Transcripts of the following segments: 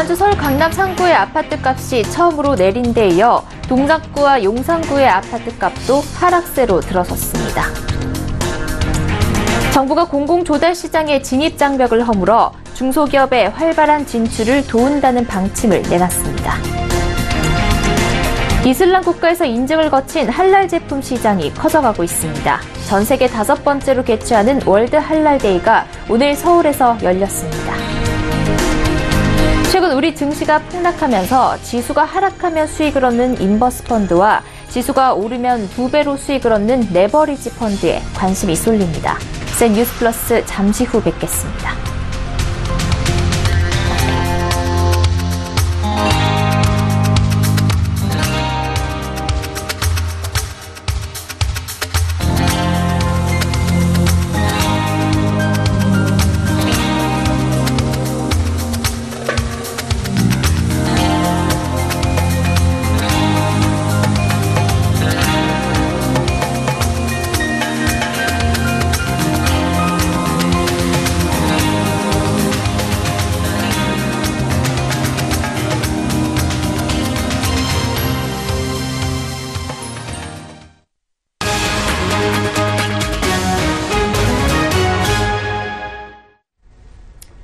지난주 서울 강남 상구의 아파트값이 처음으로 내린 데 이어 동작구와 용산구의 아파트값도 하락세로 들어섰습니다. 정부가 공공조달시장의 진입장벽을 허물어 중소기업의 활발한 진출을 도운다는 방침을 내놨습니다. 이슬람 국가에서 인증을 거친 할랄 제품 시장이 커져가고 있습니다. 전 세계 5번째로 개최하는 월드 할랄데이가 오늘 서울에서 열렸습니다. 최근 우리 증시가 폭락하면서 지수가 하락하면 수익을 얻는 인버스 펀드와 지수가 오르면 2배로 수익을 얻는 레버리지 펀드에 관심이 쏠립니다. 센 뉴스 플러스 잠시 후 뵙겠습니다.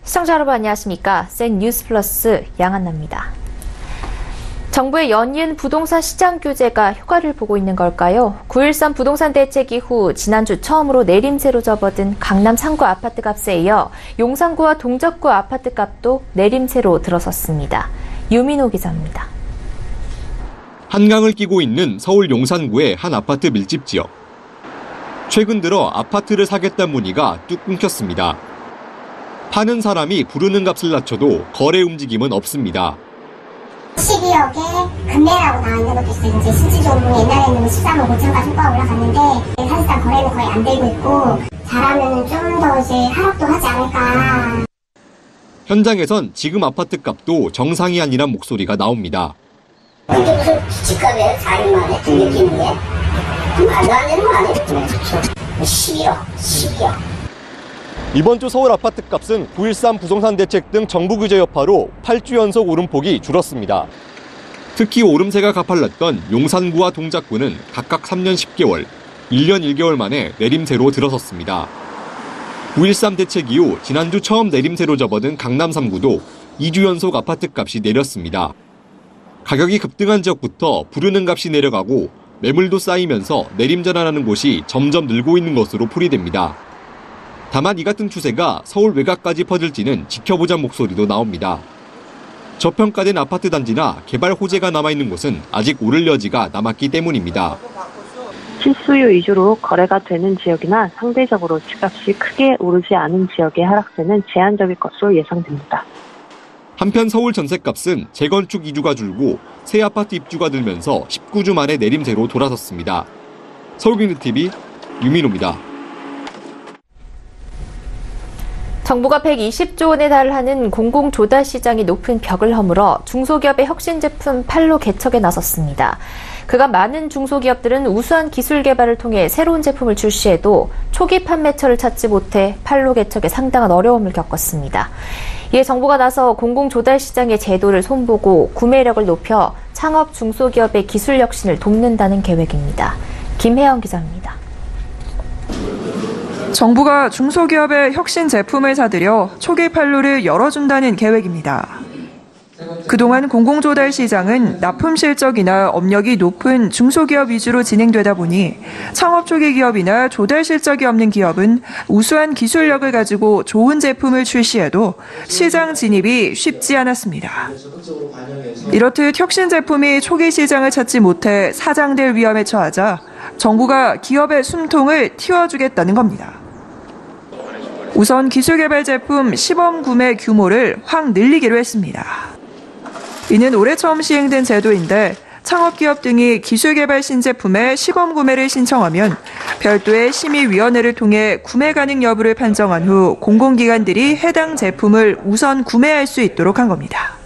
시청자 여러분 안녕하십니까? 센 뉴스 플러스 양한나입니다. 정부의 연이은 부동산 시장 규제가 효과를 보고 있는 걸까요? 9.13 부동산 대책 이후 지난주 처음으로 내림세로 접어든 강남 상구 아파트값에 이어 용산구와 동작구 아파트값도 내림세로 들어섰습니다. 유민호 기자입니다. 한강을 끼고 있는 서울 용산구의 한 아파트 밀집 지역. 최근 들어 아파트를 사겠다는 문의가 뚝 끊겼습니다. 파는 사람이 부르는 값을 낮춰도 거래 움직임은 없습니다. 12억에 금매라고 나와 있는 것도 있어요. 이제 실질적으로 옛날에는 13억 5천까지 효과가 올라갔는데 사실상 거래는 거의 안 되고 있고 잘하면 좀 더 이제 하락도 하지 않을까. 현장에선 지금 아파트 값도 정상이 아니란 목소리가 나옵니다. 근데 무슨 집값에 4년 만에 등록기는 게 말도 안 되는 거 아니에요? 12억. 이번 주 서울 아파트값은 9.13 부동산 대책 등 정부 규제 여파로 8주 연속 오름폭이 줄었습니다. 특히 오름세가 가팔랐던 용산구와 동작구는 각각 3년 10개월, 1년 1개월 만에 내림세로 들어섰습니다. 9.13 대책 이후 지난주 처음 내림세로 접어든 강남 3구도 2주 연속 아파트값이 내렸습니다. 가격이 급등한 지역부터 부르는 값이 내려가고 매물도 쌓이면서 내림 전환하는 곳이 점점 늘고 있는 것으로 풀이됩니다. 다만 이 같은 추세가 서울 외곽까지 퍼질지는 지켜보자는 목소리도 나옵니다. 저평가된 아파트 단지나 개발 호재가 남아있는 곳은 아직 오를 여지가 남았기 때문입니다. 실수요 위주로 거래가 되는 지역이나 상대적으로 집값이 크게 오르지 않은 지역의 하락세는 제한적일 것으로 예상됩니다. 한편 서울 전셋값은 재건축 이주가 줄고 새 아파트 입주가 늘면서 19주 만에 내림세로 돌아섰습니다. 서울경제TV 유민호입니다. 정부가 120조 원에 달하는 공공조달시장이 높은 벽을 허물어 중소기업의 혁신 제품 판로 개척에 나섰습니다. 그간 많은 중소기업들은 우수한 기술 개발을 통해 새로운 제품을 출시해도 초기 판매처를 찾지 못해 판로 개척에 상당한 어려움을 겪었습니다. 이에 정부가 나서 공공조달시장의 제도를 손보고 구매력을 높여 창업 중소기업의 기술 혁신을 돕는다는 계획입니다. 김혜영 기자입니다. 정부가 중소기업의 혁신 제품을 사들여 초기 판로를 열어준다는 계획입니다. 그동안 공공조달 시장은 납품 실적이나 업력이 높은 중소기업 위주로 진행되다 보니 창업 초기 기업이나 조달 실적이 없는 기업은 우수한 기술력을 가지고 좋은 제품을 출시해도 시장 진입이 쉽지 않았습니다. 이렇듯 혁신 제품이 초기 시장을 찾지 못해 사장될 위험에 처하자 정부가 기업의 숨통을 틔워주겠다는 겁니다. 우선 기술개발 제품 시범 구매 규모를 확 늘리기로 했습니다. 이는 올해 처음 시행된 제도인데 창업기업 등이 기술개발 신제품의 시범 구매를 신청하면 별도의 심의위원회를 통해 구매 가능 여부를 판정한 후 공공기관들이 해당 제품을 우선 구매할 수 있도록 한 겁니다.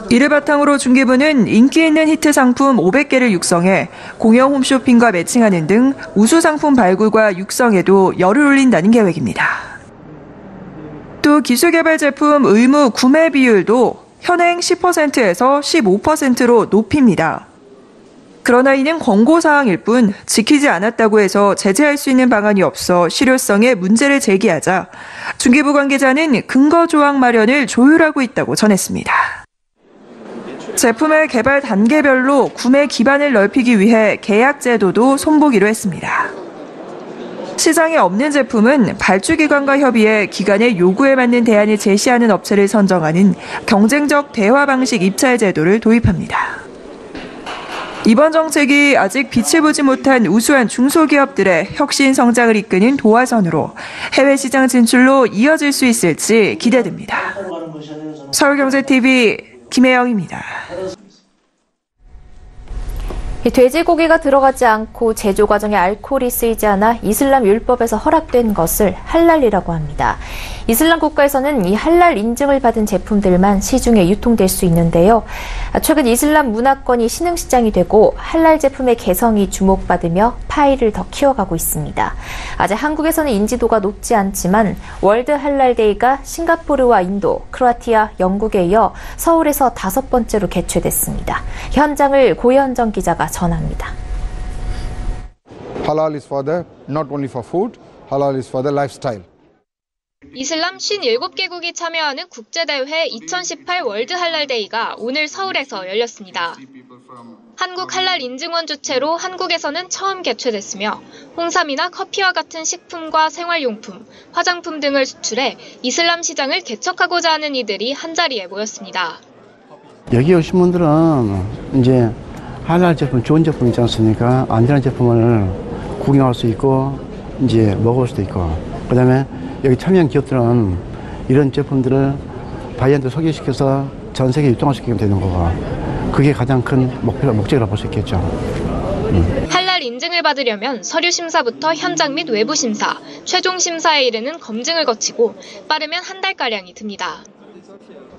이를 바탕으로 중개부는 인기 있는 히트 상품 500개를 육성해 공영 홈쇼핑과 매칭하는 등 우수 상품 발굴과 육성에도 열을 올린다는 계획입니다. 또 또 기술개발 제품 의무 구매 비율도 현행 10%에서 15%로 높입니다. 그러나 이는 권고사항일 뿐 지키지 않았다고 해서 제재할 수 있는 방안이 없어 실효성에 문제를 제기하자 중개부 관계자는 근거조항 마련을 조율하고 있다고 전했습니다. 제품의 개발 단계별로 구매 기반을 넓히기 위해 계약 제도도 손보기로 했습니다. 시장에 없는 제품은 발주기관과 협의해 기관의 요구에 맞는 대안을 제시하는 업체를 선정하는 경쟁적 대화 방식 입찰 제도를 도입합니다. 이번 정책이 아직 빛을 보지 못한 우수한 중소기업들의 혁신 성장을 이끄는 도화선으로 해외 시장 진출로 이어질 수 있을지 기대됩니다. 서울경제TV 김혜영입니다. 돼지고기가 들어가지 않고 제조 과정에 알코올이 쓰이지 않아 이슬람 율법에서 허락된 것을 할랄이라고 합니다. 이슬람 국가에서는 이 할랄 인증을 받은 제품들만 시중에 유통될 수 있는데요. 최근 이슬람 문화권이 신흥시장이 되고 할랄 제품의 개성이 주목받으며 파이를 더 키워가고 있습니다. 아직 한국에서는 인지도가 높지 않지만 월드 할랄데이가 싱가포르와 인도, 크로아티아, 영국에 이어 서울에서 5번째로 개최됐습니다. 현장을 고현정 기자가 전합니다. Halal is for the not only for food, halal is for the lifestyle. 이슬람 57개국이 참여하는 국제대회 2018 월드 할랄데이가 오늘 서울에서 열렸습니다. 한국 할랄 인증원 주최로 한국에서는 처음 개최됐으며 홍삼이나 커피와 같은 식품과 생활용품, 화장품 등을 수출해 이슬람 시장을 개척하고자 하는 이들이 한자리에 모였습니다. 여기 오신 분들은 이제 할랄 제품, 좋은 제품 있지 않습니까? 안 되는 제품을 구경할 수 있고 이제 먹을 수도 있고, 그다음에 여기 참여한 기업들은 이런 제품들을 바이한테 소개시켜서 전 세계에 유통시키면 되는 거고, 그게 가장 큰 목적이라고 볼 수 있겠죠. 할랄 인증을 받으려면 서류 심사부터 현장 및 외부 심사, 최종 심사에 이르는 검증을 거치고 빠르면 한 달가량이 듭니다.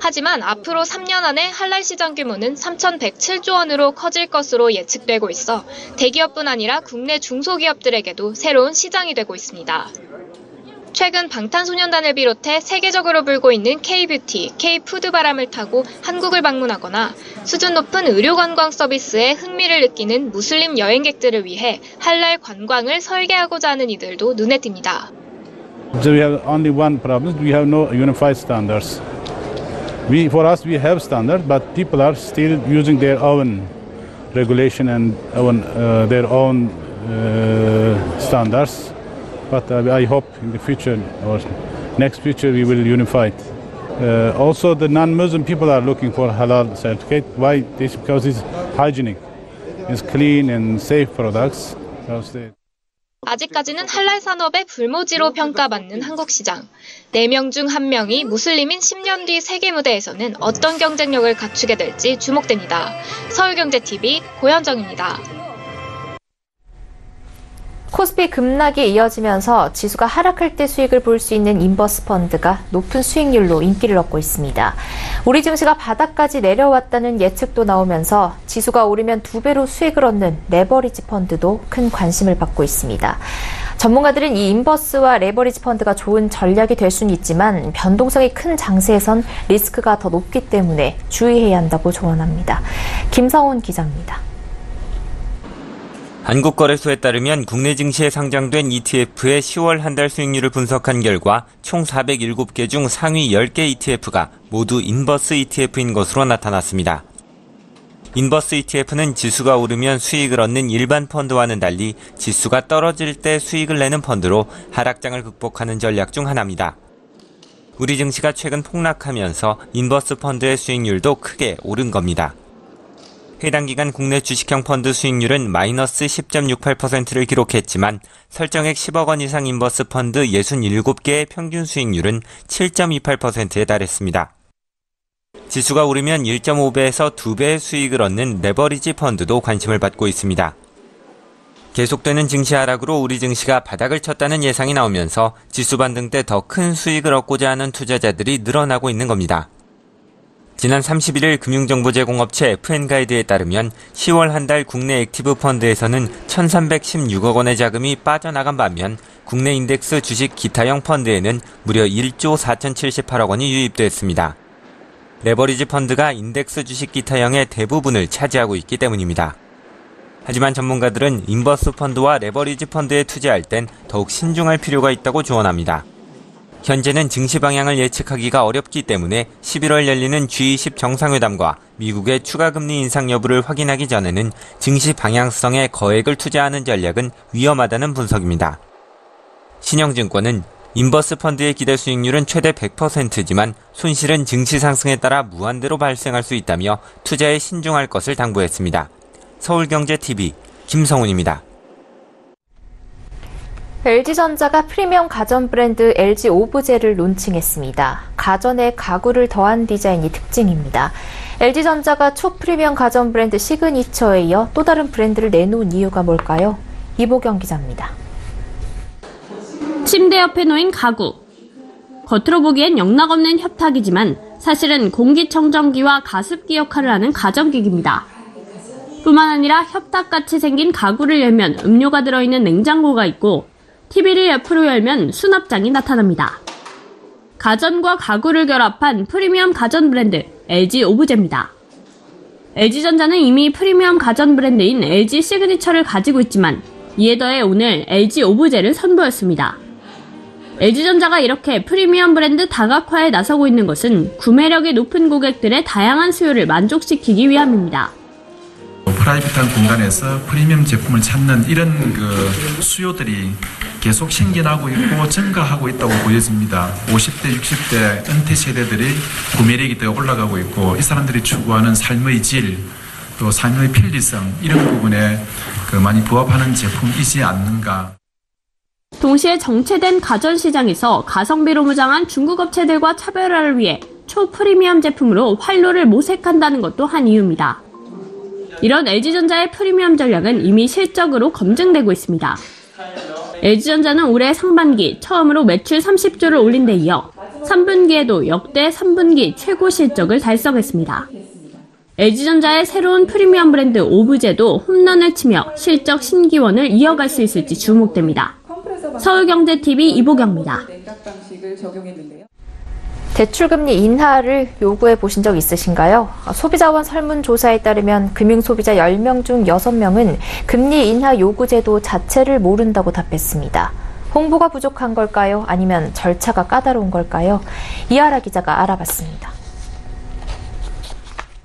하지만 앞으로 3년 안에 할랄 시장 규모는 3,107조 원으로 커질 것으로 예측되고 있어 대기업뿐 아니라 국내 중소기업들에게도 새로운 시장이 되고 있습니다. 최근 방탄소년단을 비롯해 세계적으로 불고 있는 K-뷰티, K-푸드 바람을 타고 한국을 방문하거나 수준 높은 의료 관광 서비스에 흥미를 느끼는 무슬림 여행객들을 위해 할랄 관광을 설계하고자 하는 이들도 눈에 띕니다. So we have only one problem. We have no unified standards. For us, we have standards, but people are still using their own regulation and their own standards. But I hope in the future or next future we will unify it. Also, the non-Muslim people are looking for halal certificate. Why? Because it's hygienic, it's clean and safe products. 아직까지는 할랄 산업의 불모지로 평가받는 한국 시장. 4명 중 1명이 무슬림인 10년 뒤 세계 무대에서는 어떤 경쟁력을 갖추게 될지 주목됩니다. 서울경제TV 고현정입니다. 코스피 급락이 이어지면서 지수가 하락할 때 수익을 볼 수 있는 인버스 펀드가 높은 수익률로 인기를 얻고 있습니다. 우리 증시가 바닥까지 내려왔다는 예측도 나오면서 지수가 오르면 2배로 수익을 얻는 레버리지 펀드도 큰 관심을 받고 있습니다. 전문가들은 이 인버스와 레버리지 펀드가 좋은 전략이 될 수는 있지만 변동성이 큰 장세에선 리스크가 더 높기 때문에 주의해야 한다고 조언합니다. 김성훈 기자입니다. 한국거래소에 따르면 국내 증시에 상장된 ETF의 10월 한 달 수익률을 분석한 결과 총 407개 중 상위 10개 ETF가 모두 인버스 ETF인 것으로 나타났습니다. 인버스 ETF는 지수가 오르면 수익을 얻는 일반 펀드와는 달리 지수가 떨어질 때 수익을 내는 펀드로 하락장을 극복하는 전략 중 하나입니다. 우리 증시가 최근 폭락하면서 인버스 펀드의 수익률도 크게 오른 겁니다. 해당 기간 국내 주식형 펀드 수익률은 마이너스 10.68%를 기록했지만 설정액 10억 원 이상 인버스 펀드 67개의 평균 수익률은 7.28%에 달했습니다. 지수가 오르면 1.5배에서 2배의 수익을 얻는 레버리지 펀드도 관심을 받고 있습니다. 계속되는 증시 하락으로 우리 증시가 바닥을 쳤다는 예상이 나오면서 지수 반등 때 더 큰 수익을 얻고자 하는 투자자들이 늘어나고 있는 겁니다. 지난 31일 금융정보제공업체 FN가이드에 따르면 10월 한 달 국내 액티브 펀드에서는 1,316억 원의 자금이 빠져나간 반면 국내 인덱스 주식 기타형 펀드에는 무려 1조 4,078억 원이 유입됐습니다. 레버리지 펀드가 인덱스 주식 기타형의 대부분을 차지하고 있기 때문입니다. 하지만 전문가들은 인버스 펀드와 레버리지 펀드에 투자할 땐 더욱 신중할 필요가 있다고 조언합니다. 현재는 증시 방향을 예측하기가 어렵기 때문에 11월 열리는 G20 정상회담과 미국의 추가 금리 인상 여부를 확인하기 전에는 증시 방향성에 거액을 투자하는 전략은 위험하다는 분석입니다. 신영증권은 인버스 펀드의 기대 수익률은 최대 100%지만 손실은 증시 상승에 따라 무한대로 발생할 수 있다며 투자에 신중할 것을 당부했습니다. 서울경제TV 김성훈입니다. LG전자가 프리미엄 가전 브랜드 LG 오브제를 론칭했습니다. 가전에 가구를 더한 디자인이 특징입니다. LG전자가 초프리미엄 가전 브랜드 시그니처에 이어 또 다른 브랜드를 내놓은 이유가 뭘까요? 이보경 기자입니다. 침대 옆에 놓인 가구. 겉으로 보기엔 영락없는 협탁이지만 사실은 공기청정기와 가습기 역할을 하는 가전기기입니다. 뿐만 아니라 협탁같이 생긴 가구를 열면 음료가 들어있는 냉장고가 있고 TV를 옆으로 열면 수납장이 나타납니다. 가전과 가구를 결합한 프리미엄 가전 브랜드 LG 오브제입니다. LG전자는 이미 프리미엄 가전 브랜드인 LG 시그니처를 가지고 있지만 이에 더해 오늘 LG 오브제를 선보였습니다. LG전자가 이렇게 프리미엄 브랜드 다각화에 나서고 있는 것은 구매력이 높은 고객들의 다양한 수요를 만족시키기 위함입니다. 프라이빗한 공간에서 프리미엄 제품을 찾는 이런 수요들이 계속 생겨나고 있고 증가하고 있다고 보여집니다. 50대, 60대 은퇴 세대들이 구매력이 더 올라가고 있고 이 사람들이 추구하는 삶의 질, 또 삶의 편리성 이런 부분에 많이 부합하는 제품이지 않는가. 동시에 정체된 가전시장에서 가성비로 무장한 중국 업체들과 차별화를 위해 초프리미엄 제품으로 활로를 모색한다는 것도 한 이유입니다. 이런 LG전자의 프리미엄 전략은 이미 실적으로 검증되고 있습니다. LG전자는 올해 상반기 처음으로 매출 30조를 올린 데 이어 3분기에도 역대 3분기 최고 실적을 달성했습니다. LG전자의 새로운 프리미엄 브랜드 오브제도 홈런을 치며 실적 신기원을 이어갈 수 있을지 주목됩니다. 서울경제TV 이보경입니다. 대출금리 인하를 요구해 보신 적 있으신가요? 소비자원 설문조사에 따르면 금융소비자 10명 중 6명은 금리 인하 요구 제도 자체를 모른다고 답했습니다. 홍보가 부족한 걸까요? 아니면 절차가 까다로운 걸까요? 이하라 기자가 알아봤습니다.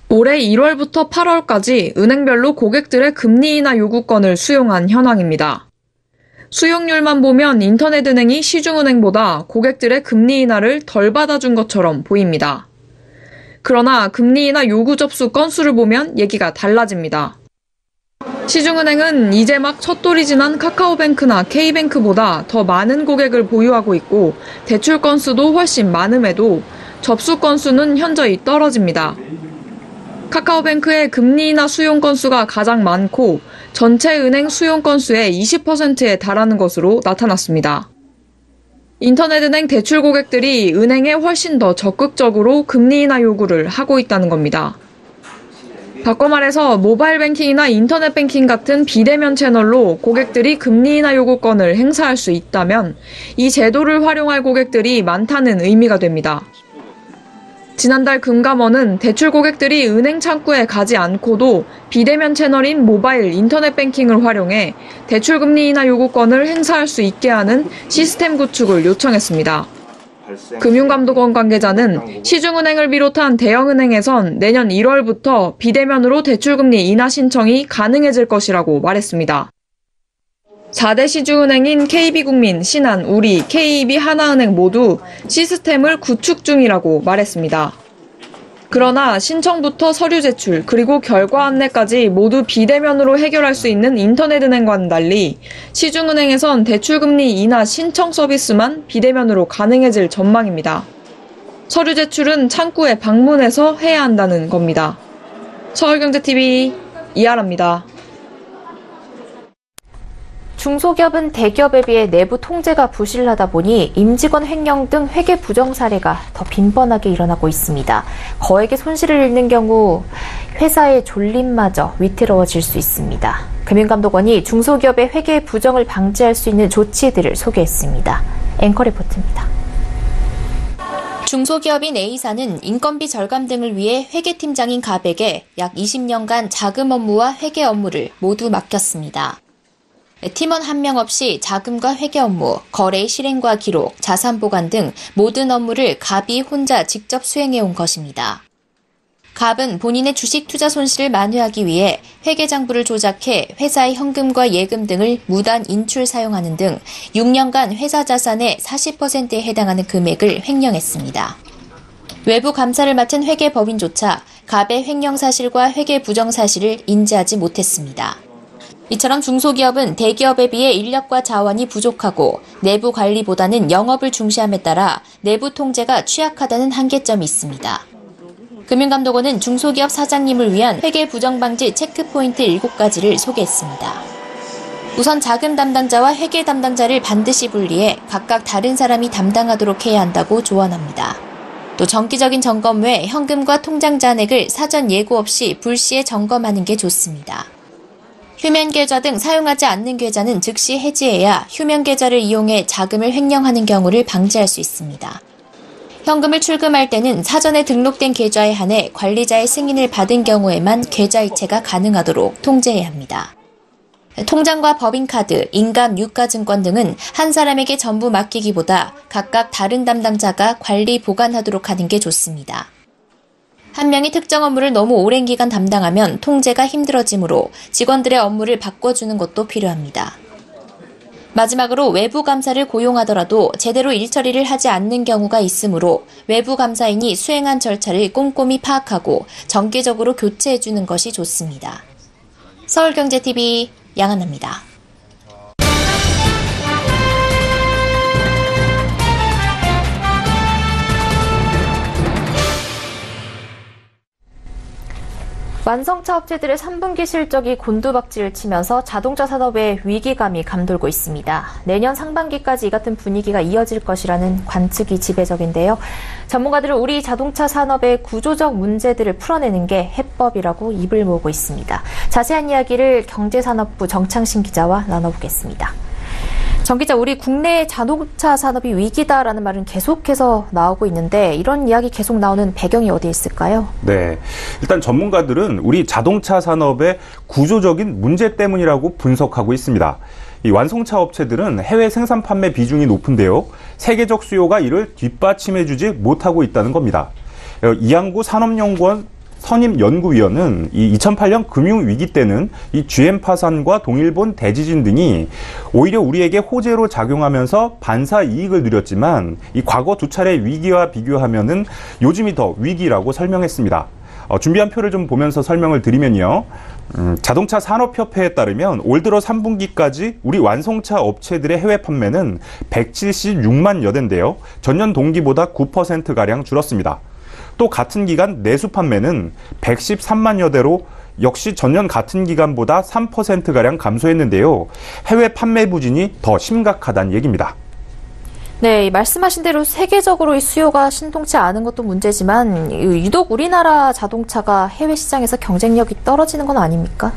올해 1월부터 8월까지 은행별로 고객들의 금리 인하 요구권을 수용한 현황입니다. 수용률만 보면 인터넷은행이 시중은행보다 고객들의 금리 인하를 덜 받아준 것처럼 보입니다. 그러나 금리 인하 요구 접수 건수를 보면 얘기가 달라집니다. 시중은행은 이제 막 첫돌이 지난 카카오뱅크나 K뱅크보다 더 많은 고객을 보유하고 있고 대출 건수도 훨씬 많음에도 접수 건수는 현저히 떨어집니다. 카카오뱅크의 금리 인하 수용 건수가 가장 많고 전체 은행 수용 건수의 20%에 달하는 것으로 나타났습니다. 인터넷은행 대출 고객들이 은행에 훨씬 더 적극적으로 금리 인하 요구를 하고 있다는 겁니다. 바꿔 말해서 모바일 뱅킹이나 인터넷 뱅킹 같은 비대면 채널로 고객들이 금리 인하 요구권을 행사할 수 있다면 이 제도를 활용할 고객들이 많다는 의미가 됩니다. 지난달 금감원은 대출 고객들이 은행 창구에 가지 않고도 비대면 채널인 모바일 인터넷 뱅킹을 활용해 대출 금리 인하 요구권을 행사할 수 있게 하는 시스템 구축을 요청했습니다. 금융감독원 관계자는 시중은행을 비롯한 대형은행에선 내년 1월부터 비대면으로 대출금리 인하 신청이 가능해질 것이라고 말했습니다. 4대 시중은행인 KB국민, 신한, 우리, KEB, 하나은행 모두 시스템을 구축 중이라고 말했습니다. 그러나 신청부터 서류 제출, 그리고 결과 안내까지 모두 비대면으로 해결할 수 있는 인터넷은행과는 달리 시중은행에선 대출금리 인하 신청 서비스만 비대면으로 가능해질 전망입니다. 서류 제출은 창구에 방문해서 해야 한다는 겁니다. 서울경제TV 이하라입니다. 중소기업은 대기업에 비해 내부 통제가 부실하다 보니 임직원 횡령 등 회계 부정 사례가 더 빈번하게 일어나고 있습니다. 거액의 손실을 잃는 경우 회사의 존립마저 위태로워질 수 있습니다. 금융감독원이 중소기업의 회계 부정을 방지할 수 있는 조치들을 소개했습니다. 앵커 리포트입니다. 중소기업인 A사는 인건비 절감 등을 위해 회계팀장인 갑에게 약 20년간 자금 업무와 회계 업무를 모두 맡겼습니다. 팀원 한 명 없이 자금과 회계 업무, 거래 실행과 기록, 자산 보관 등 모든 업무를 갑이 혼자 직접 수행해온 것입니다. 갑은 본인의 주식 투자 손실을 만회하기 위해 회계장부를 조작해 회사의 현금과 예금 등을 무단 인출 사용하는 등 6년간 회사 자산의 40%에 해당하는 금액을 횡령했습니다. 외부 감사를 마친 회계법인조차 갑의 횡령 사실과 회계 부정 사실을 인지하지 못했습니다. 이처럼 중소기업은 대기업에 비해 인력과 자원이 부족하고 내부 관리보다는 영업을 중시함에 따라 내부 통제가 취약하다는 한계점이 있습니다. 금융감독원은 중소기업 사장님을 위한 회계 부정 방지 체크포인트 7가지를 소개했습니다. 우선 자금 담당자와 회계 담당자를 반드시 분리해 각각 다른 사람이 담당하도록 해야 한다고 조언합니다. 또 정기적인 점검 외 현금과 통장 잔액을 사전 예고 없이 불시에 점검하는 게 좋습니다. 휴면 계좌 등 사용하지 않는 계좌는 즉시 해지해야 휴면 계좌를 이용해 자금을 횡령하는 경우를 방지할 수 있습니다. 현금을 출금할 때는 사전에 등록된 계좌에 한해 관리자의 승인을 받은 경우에만 계좌 이체가 가능하도록 통제해야 합니다. 통장과 법인카드, 인감, 유가증권 등은 한 사람에게 전부 맡기기보다 각각 다른 담당자가 관리 보관하도록 하는 게 좋습니다. 한 명이 특정 업무를 너무 오랜 기간 담당하면 통제가 힘들어지므로 직원들의 업무를 바꿔주는 것도 필요합니다. 마지막으로 외부 감사를 고용하더라도 제대로 일 처리를 하지 않는 경우가 있으므로 외부 감사인이 수행한 절차를 꼼꼼히 파악하고 정기적으로 교체해주는 것이 좋습니다. 서울경제TV 양한나입니다. 완성차 업체들의 3분기 실적이 곤두박질을 치면서 자동차 산업의 위기감이 감돌고 있습니다. 내년 상반기까지 이 같은 분위기가 이어질 것이라는 관측이 지배적인데요. 전문가들은 우리 자동차 산업의 구조적 문제들을 풀어내는 게 해법이라고 입을 모으고 있습니다. 자세한 이야기를 경제산업부 정창신 기자와 나눠보겠습니다. 정 기자, 우리 국내 자동차 산업이 위기다라는 말은 계속해서 나오고 있는데 이런 이야기 계속 나오는 배경이 어디에 있을까요? 네, 일단 전문가들은 우리 자동차 산업의 구조적인 문제 때문이라고 분석하고 있습니다. 이 완성차 업체들은 해외 생산 판매 비중이 높은데요. 세계적 수요가 이를 뒷받침해주지 못하고 있다는 겁니다. 이항구 산업연구원 선임 연구위원은 이 2008년 금융위기 때는 이 GM 파산과 동일본 대지진 등이 오히려 우리에게 호재로 작용하면서 반사 이익을 누렸지만 이 과거 두 차례 위기와 비교하면은 요즘이 더 위기라고 설명했습니다. 준비한 표를 좀 보면서 설명을 드리면요. 자동차 산업협회에 따르면 올 들어 3분기까지 우리 완성차 업체들의 해외 판매는 176만여 대인데요. 전년 동기보다 9%가량 줄었습니다. 또 같은 기간 내수 판매는 113만여 대로 역시 전년 같은 기간보다 3%가량 감소했는데요. 해외 판매 부진이 더 심각하다는 얘기입니다. 네, 말씀하신 대로 세계적으로 이 수요가 신통치 않은 것도 문제지만 유독 우리나라 자동차가 해외 시장에서 경쟁력이 떨어지는 건 아닙니까?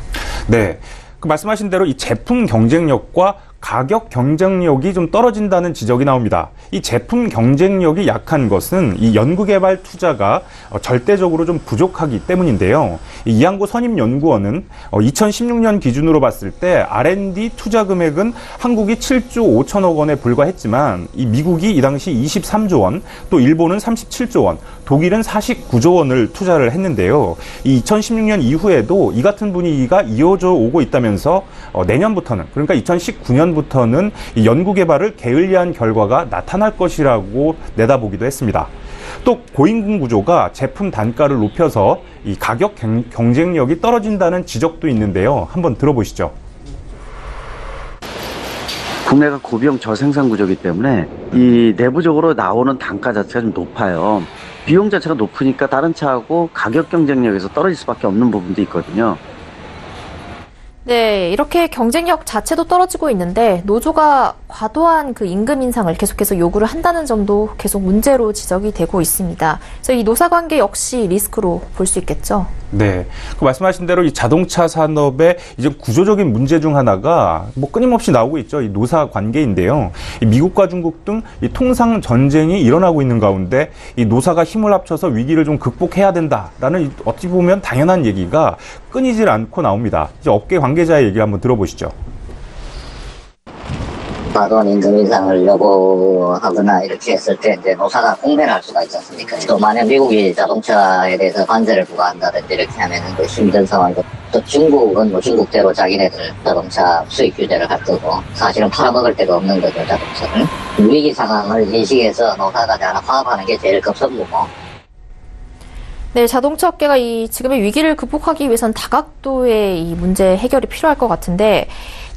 네, 그 말씀하신 대로 이 제품 경쟁력과 가격 경쟁력이 좀 떨어진다는 지적이 나옵니다. 이 제품 경쟁력이 약한 것은 이 연구개발 투자가 절대적으로 좀 부족하기 때문인데요. 이항구 선임연구원은 2016년 기준으로 봤을 때 R&D 투자 금액은 한국이 7조 5천억 원에 불과했지만 이 미국이 이 당시 23조 원, 또 일본은 37조 원, 독일은 49조 원을 투자를 했는데요. 이 2016년 이후에도 이 같은 분위기가 이어져 오고 있다면서 내년부터는, 그러니까 2019년부터는 이 연구개발을 게을리한 결과가 나타날 것이라고 내다보기도 했습니다. 또 고임금 구조가 제품 단가를 높여서 이 가격 경쟁력이 떨어진다는 지적도 있는데요. 한번 들어보시죠. 국내가 고비용 저생산 구조이기 때문에 이 내부적으로 나오는 단가 자체가 좀 높아요. 비용 자체가 높으니까 다른 차하고 가격 경쟁력에서 떨어질 수밖에 없는 부분도 있거든요. 네, 이렇게 경쟁력 자체도 떨어지고 있는데 노조가 과도한 그 임금 인상을 계속해서 요구를 한다는 점도 계속 문제로 지적이 되고 있습니다. 그래서 이 노사 관계 역시 리스크로 볼 수 있겠죠. 네, 그 말씀하신 대로 이 자동차 산업의 이제 구조적인 문제 중 하나가 뭐 끊임없이 나오고 있죠. 이 노사 관계인데요. 이 미국과 중국 등 이 통상 전쟁이 일어나고 있는 가운데 이 노사가 힘을 합쳐서 위기를 좀 극복해야 된다라는 어찌 보면 당연한 얘기가 끊이질 않고 나옵니다. 이제 업계 관계자의 얘기를 한번 들어보시죠. 과도한 임금 인상을 요구하거나 이렇게 했을 때 이제 노사가 공배를 할 수가 있지 않습니까? 또 만약 미국이 자동차에 대해서 관세를 부과한다든지 이렇게 하면은 그 힘든 상황이고, 또 중국은 뭐 중국대로 자기네들 자동차 수입 규제를 할 거고, 사실은 팔아먹을 데가 없는 거죠, 자동차를. 위기 상황을 인식해서 노사가 하나 화합하는 게 제일 급선무고. 네, 자동차 업계가 이 지금의 위기를 극복하기 위해선 다각도의 이 문제 해결이 필요할 것 같은데,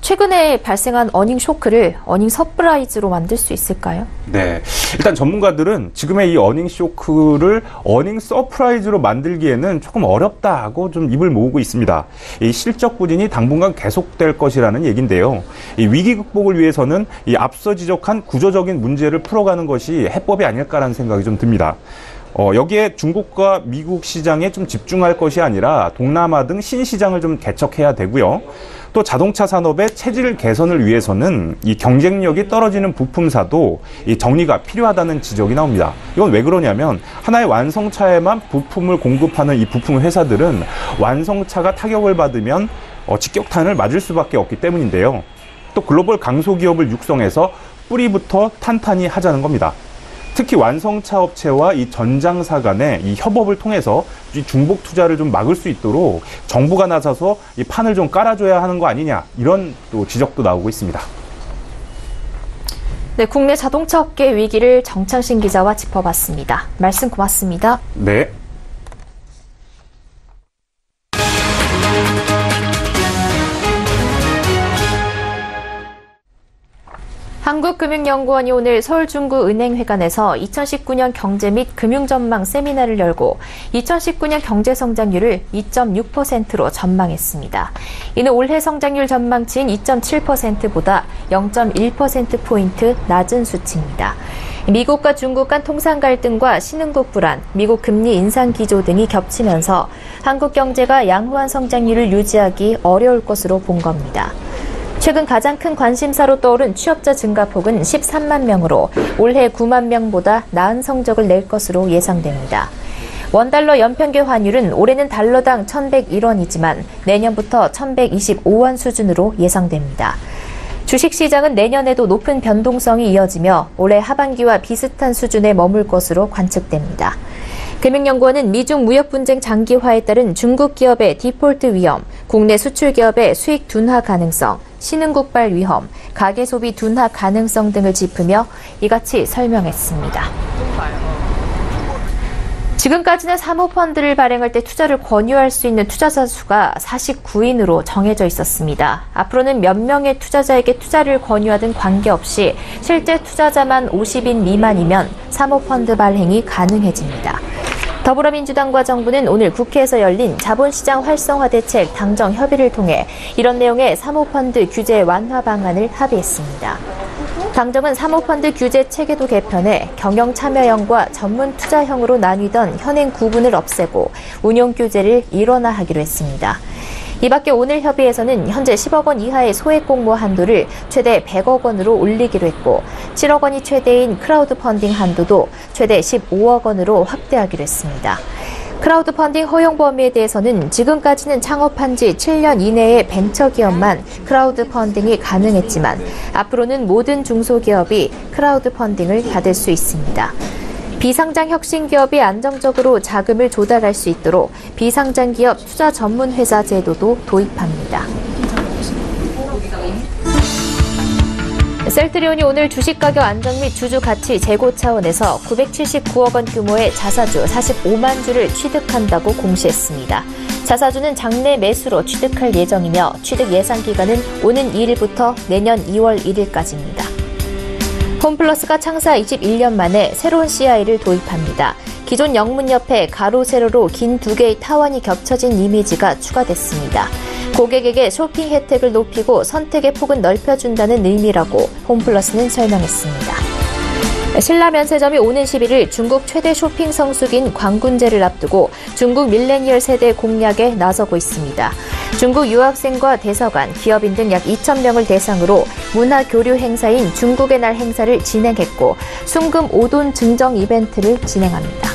최근에 발생한 어닝 쇼크를 어닝 서프라이즈로 만들 수 있을까요? 네, 일단 전문가들은 지금의 이 어닝 쇼크를 어닝 서프라이즈로 만들기에는 조금 어렵다고 좀 입을 모으고 있습니다. 이 실적 부진이 당분간 계속될 것이라는 얘기인데요. 이 위기 극복을 위해서는 이 앞서 지적한 구조적인 문제를 풀어가는 것이 해법이 아닐까라는 생각이 좀 듭니다. 여기에 중국과 미국 시장에 좀 집중할 것이 아니라 동남아 등 신시장을 좀 개척해야 되고요. 또 자동차 산업의 체질 개선을 위해서는 이 경쟁력이 떨어지는 부품사도 이 정리가 필요하다는 지적이 나옵니다. 이건 왜 그러냐면 하나의 완성차에만 부품을 공급하는 이 부품 회사들은 완성차가 타격을 받으면 직격탄을 맞을 수밖에 없기 때문인데요. 또 글로벌 강소기업을 육성해서 뿌리부터 탄탄히 하자는 겁니다. 특히 완성차 업체와 이 전장사 간의 이 협업을 통해서 이 중복 투자를 좀 막을 수 있도록 정부가 나서서 이 판을 좀 깔아줘야 하는 거 아니냐, 이런 또 지적도 나오고 있습니다. 네, 국내 자동차 업계 위기를 정창신 기자와 짚어봤습니다. 말씀 고맙습니다. 네. 한국금융연구원이 오늘 서울중구은행회관에서 2019년 경제 및 금융전망 세미나를 열고 2019년 경제성장률을 2.6%로 전망했습니다. 이는 올해 성장률 전망치인 2.7%보다 0.1%포인트 낮은 수치입니다. 미국과 중국 간 통상 갈등과 신흥국 불안, 미국 금리 인상 기조 등이 겹치면서 한국 경제가 양호한 성장률을 유지하기 어려울 것으로 본 겁니다. 최근 가장 큰 관심사로 떠오른 취업자 증가폭은 13만 명으로 올해 9만 명보다 나은 성적을 낼 것으로 예상됩니다. 원달러 연평균 환율은 올해는 달러당 1,101원이지만 내년부터 1,125원 수준으로 예상됩니다. 주식시장은 내년에도 높은 변동성이 이어지며 올해 하반기와 비슷한 수준에 머물 것으로 관측됩니다. 금융연구원은 미중 무역 분쟁 장기화에 따른 중국 기업의 디폴트 위험, 국내 수출 기업의 수익 둔화 가능성, 신흥국발 위험, 가계 소비 둔화 가능성 등을 짚으며 이같이 설명했습니다. 지금까지는 사모펀드를 발행할 때 투자를 권유할 수 있는 투자자 수가 49인으로 정해져 있었습니다. 앞으로는 몇 명의 투자자에게 투자를 권유하든 관계없이 실제 투자자만 50인 미만이면 사모펀드 발행이 가능해집니다. 더불어민주당과 정부는 오늘 국회에서 열린 자본시장 활성화 대책 당정 협의를 통해 이런 내용의 사모펀드 규제 완화 방안을 합의했습니다. 당정은 사모펀드 규제 체계도 개편해 경영 참여형과 전문 투자형으로 나뉘던 현행 구분을 없애고 운용 규제를 일원화하기로 했습니다. 이 밖에 오늘 협의에서는 현재 10억 원 이하의 소액 공모 한도를 최대 100억 원으로 올리기로 했고 7억 원이 최대인 크라우드 펀딩 한도도 최대 15억 원으로 확대하기로 했습니다. 크라우드 펀딩 허용 범위에 대해서는 지금까지는 창업한 지 7년 이내의 벤처기업만 크라우드 펀딩이 가능했지만 앞으로는 모든 중소기업이 크라우드 펀딩을 받을 수 있습니다. 비상장 혁신기업이 안정적으로 자금을 조달할 수 있도록 비상장기업 투자 전문 회사 제도도 도입합니다. 셀트리온이 오늘 주식가격 안정 및 주주 가치 제고 차원에서 979억 원 규모의 자사주 45만 주를 취득한다고 공시했습니다. 자사주는 장내 매수로 취득할 예정이며 취득 예상 기간은 오는 2일부터 내년 2월 1일까지입니다. 홈플러스가 창사 21년 만에 새로운 CI를 도입합니다. 기존 영문 옆에 가로, 세로로 긴 2개의 타원이 겹쳐진 이미지가 추가됐습니다. 고객에게 쇼핑 혜택을 높이고 선택의 폭은 넓혀준다는 의미라고 홈플러스는 설명했습니다. 신라 면세점이 오는 11일 중국 최대 쇼핑 성수기인 광군제를 앞두고 중국 밀레니얼 세대 공략에 나서고 있습니다. 중국 유학생과 대사관, 기업인 등 약 2,000명을 대상으로 문화 교류 행사인 중국의 날 행사를 진행했고 순금 5돈 증정 이벤트를 진행합니다.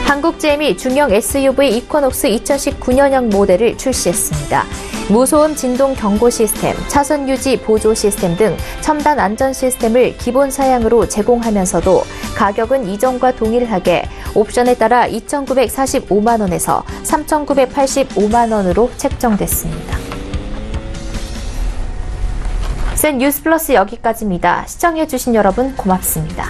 한국GM이 중형 SUV 이쿼녹스 2019년형 모델을 출시했습니다. 무소음 진동 경고 시스템, 차선 유지 보조 시스템 등 첨단 안전 시스템을 기본 사양으로 제공하면서도 가격은 이전과 동일하게 옵션에 따라 2,945만 원에서 3,985만 원으로 책정됐습니다. 센 뉴스 플러스 여기까지입니다. 시청해주신 여러분 고맙습니다.